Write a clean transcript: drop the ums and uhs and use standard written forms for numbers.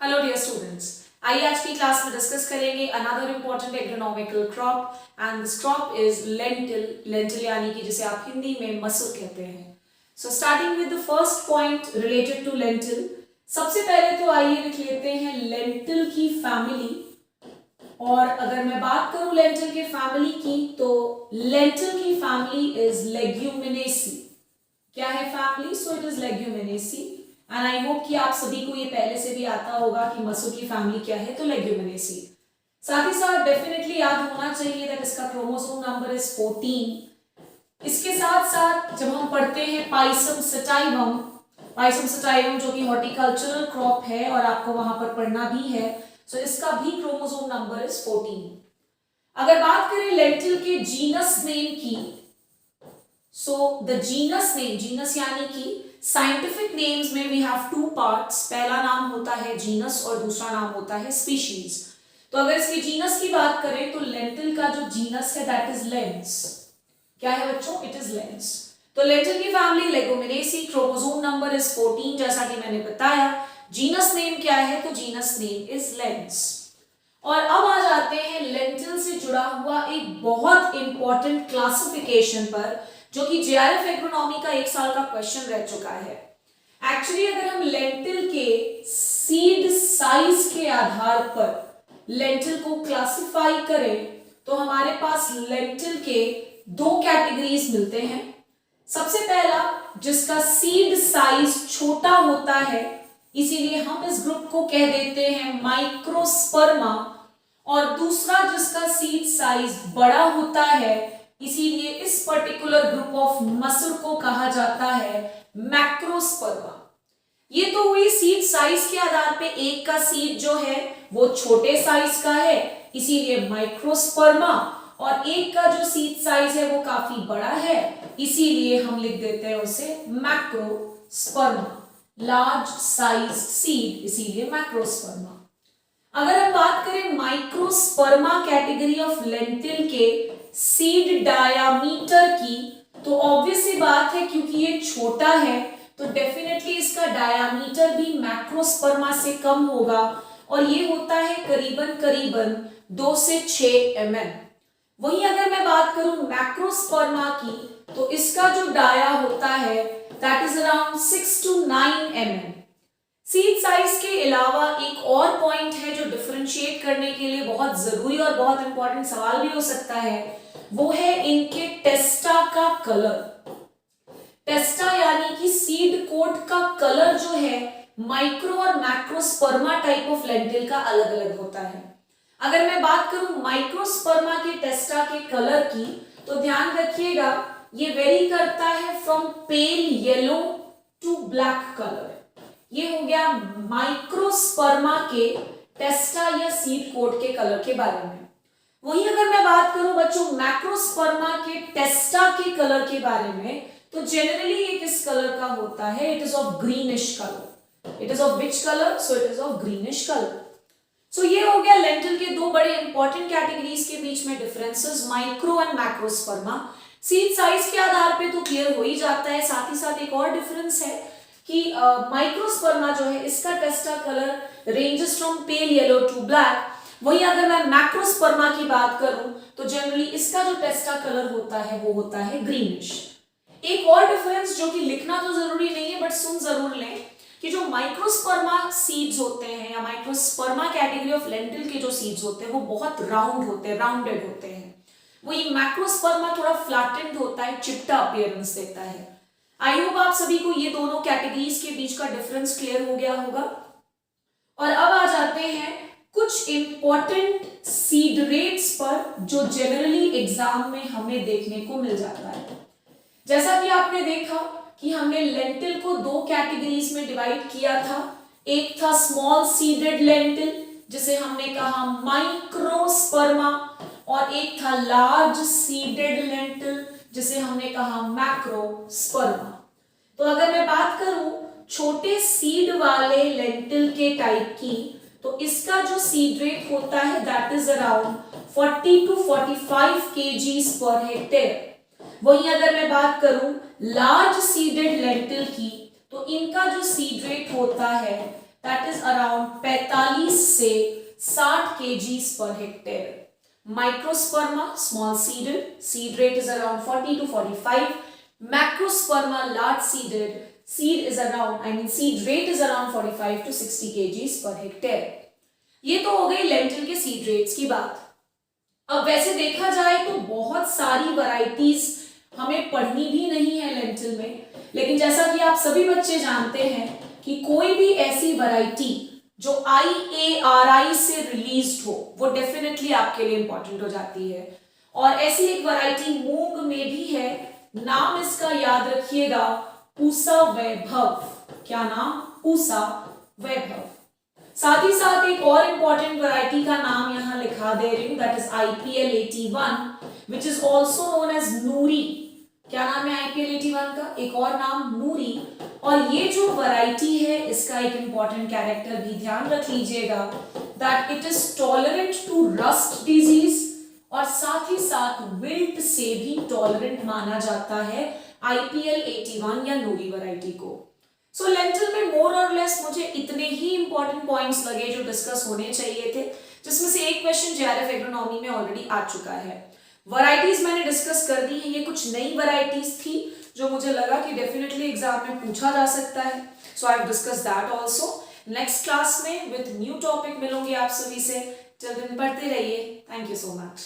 Hello dear students, आइए आज की क्लास में डिस्कस करेंगे another important agronomical crop and this crop is lentil. Lentil यानी कि जिसे आप हिंदी में मसूर कहते हैं। So starting with the first point related to lentil, सबसे पहले तो आइए लिख लेते हैं लेंटिल की फैमिली। और अगर मैं बात करूं लेंटिल के फैमिली की, तो लेंटिल की फैमिली इज लेग्यूमिनेसी। क्या है family? So it is leguminosae. And I hope कि आप सभी को ये पहले से भी आता होगा कि मसूर की फैमिली क्या है, तो लेग्यूमिनेसी। साथ ही साथ डेफिनेटली याद होना चाहिए दैट इसका क्रोमोसोम नंबर इज 14। इसके साथ साथ जब हम पढ़ते हैं पाइसम सटाइवम जो कि हॉर्टिकल्चरल क्रॉप है और आपको वहां पर पढ़ना भी है, सो इसका भी क्रोमोसोम नंबर इज 14। अगर बात करें लेंटिल के जीनस नेम की, so the genus name, genus यानी कि साइंटिफिक नेम्स में वी हैव टू पार्ट्स। पहला नाम होता है जीनस और दूसरा नाम होता है स्पीशीज। तो अगर इसकी जीनस की बात करें तो लेंटिल का जो जीनस है दैट इज लेंस। क्या है बच्चों? It is lens. तो लेंटिल की family Leguminosae, chromosome number is 14 जैसा कि मैंने बताया। जीनस नेम क्या है? तो जीनस नेम इज लेंस। और अब आ जाते हैं लेंटिल से जुड़ा हुआ एक बहुत इंपॉर्टेंट क्लासिफिकेशन पर, जो कि जेआरएफ एग्रोनॉमी का 1 साल का क्वेश्चन रह चुका है। एक्चुअली अगर हम लेंटिल के सीड साइज के आधार पर लेंटिल को क्लासिफाई करें तो हमारे पास लेंटिल के 2 कैटेगरीज मिलते हैं। सबसे पहला जिसका सीड साइज छोटा होता है, इसीलिए हम इस ग्रुप को कह देते हैं माइक्रोस्पर्मा, और दूसरा जिसका सीड साइज बड़ा होता है, इसीलिए इस पर्टिकुलर ग्रुप ऑफ मसूर को कहा जाता है मैक्रोस्पर्मा। ये तो हुई सीड साइज के आधार पे, एक का सीड जो है वो छोटे साइज का है इसीलिए माइक्रोस्पर्मा, और एक का जो सीड साइज है वो काफी बड़ा है इसीलिए हम लिख देते हैं उसे मैक्रोस्पर्मा। लार्ज साइज सीड इसीलिए मैक्रोस्पर्मा। अगर हम बात करें माइक्रोस्पर्मा कैटेगरी ऑफ लेंटिल के सीड डायामीटर की, तो ऑब्वियस सी बात है क्योंकि ये छोटा है तो डेफिनेटली इसका डायामीटर भी मैक्रोस्पर्मा से कम होगा, और ये होता है करीबन 2 से 6 mm। वहीं अगर मैं बात करूं मैक्रोस्पर्मा की, तो इसका जो डाया होता है that is around 6 to 9 mm। Seed size के अलावा एक और पॉइंट है जो डिफरेंशिएट करने के लिए बहुत जरूरी और बहुत इंपॉर्टेंट सवाल भी हो सकता है, वो है इनके टेस्टा का कलर। टेस्टा यानी कि सीड कोट का कलर जो है माइक्रो और मैक्रोस्पर्मा टाइप ऑफ लेंटिल का अलग अलग होता है। अगर मैं बात करूं माइक्रोस्पर्मा के टेस्टा के कलर की, तो ध्यान रखिएगा ये वेरी करता है from pale yellow to black colour. ये हो गया माइक्रोस्पर्मा के टेस्टा या सीड कोट के कलर के बारे में। वहीं अगर मैं बात करूं बच्चों मैक्रोस्पर्मा के टेस्टा के कलर के बारे में, तो जनरली ये किस कलर का होता है? It is of greenish colour. It is of which colour? So it is of greenish colour. So ये हो गया लेंटिल के 2 बड़े इंपॉर्टेंट कैटेगरीज के बीच में differences, micro and macrosperma. Seed size के आधार पे तो क्लियर हो ही जाता है। साथ ही साथ एक और डिफरेंस है कि माइक्रोस्पर्मा जो है इसका testa colour ranges from pale yellow to black. वहीं अगर मैं मैक्रोस्पर्मा की बात करूं तो जनरली इसका जो टेस्टा कलर होता है वो होता है ग्रीनिश। एक और डिफरेंस जो कि लिखना तो जरूरी नहीं है बट सुन जरूर लें, कि जो माइक्रोस्पर्मा सीड्स होते हैं या माइक्रोस्पर्मा कैटेगरी ऑफ लेंटिल के जो सीड्स होते हैं वो बहुत राउंड होते हैं, राउंडेड होते हैं। वही मैक्रोस्पर्मा थोड़ा फ्लैटेंड होता है, चिपटा अपीयरेंस देता है। आई होप आप सभी को ये दोनों कैटेगरीज के बीच का डिफरेंस क्लियर हो गया होगा। और अब आ जाते हैं कुछ इंपॉर्टेंट सीड रेट्स पर जो जनरली एग्जाम में हमें देखने को मिल जाता है। जैसा कि आपने देखा कि हमने लेंटिल को 2 कैटेगरीज में डिवाइड किया था। एक था स्मॉल सीडेड लेंटिल जिसे हमने कहा माइक्रोस्पर्मा, और एक था लार्ज सीडेड लेंटिल जिसे हमने कहा मैक्रोस्पर्मा। तो अगर मैं बात करूं छोटे सीड वाले लेंटिल के टाइप की, तो इसका जो सीड रेट होता है that is around 40 to 45 kgs per hectare. वहीं अगर मैं बात करूं लार्ज सीडेड लेंटिल की, तो इनका जो सीड रेट होता है दैट इज अराउंड 45 से 60 kgs per hectare. Microsperma, small seeded, seed rate is around 40 to 45. Macrosperma, large seeded, seed rate is around 45 to 60 kgs per hectare. ये तो हो गई लेंटिल के सीड रेट्स की बात. अब वैसे देखा जाए तो बहुत सारी वैरायटीज हमें पढ़नी भी नहीं है लेंटिल में, लेकिन जैसा कि आप सभी बच्चे जानते हैं कि कोई भी ऐसी वैरायटी जो IARI से रिलीज्ड हो वो डेफिनेटली आपके लिए इंपॉर्टेंट हो जाती है. और ऐसी एक वैरायटी मूंग में भी है, नाम इसका याद रखिएगा, पूसा वैभव. क्या नाम? पूसा वैभव. साथ ही साथ एक और इंपॉर्टेंट वैरायटी का नाम यहां लिखा दे रही हूं, that is IPL 81 which is also known as Noori. क्या नाम है IPL 81 का? एक और नाम नूरी. और ये जो वैरायटी है इसका एक इंपॉर्टेंट कैरेक्टर भी ध्यान रख लीजिएगा, that it is tolerant to rust disease, और साथ ही साथ विल्ट से भी टॉलरेंट माना जाता है IPL 81 या नूरी वैरायटी को. सो लेंटिल में मोर और लेस मुझे इतने ही इंपॉर्टेंट पॉइंट्स लगे जो डिस्कस होने चाहिए थे, जिसमें से एक क्वेश्चन JRF एग्रोनॉमी में ऑलरेडी आ चुका है. वैरायटीज मैंने डिस्कस कर दी है. ये कुछ नई वैरायटीज थी जो मुझे लगा कि डेफिनेटली एग्जाम में पूछा जा सकता है. So I have discuss that also. Next class में विद न्यू टॉपिक मिलूंगी आप सभी से. टिल देन पढ़ते रहिए. Thank you so much.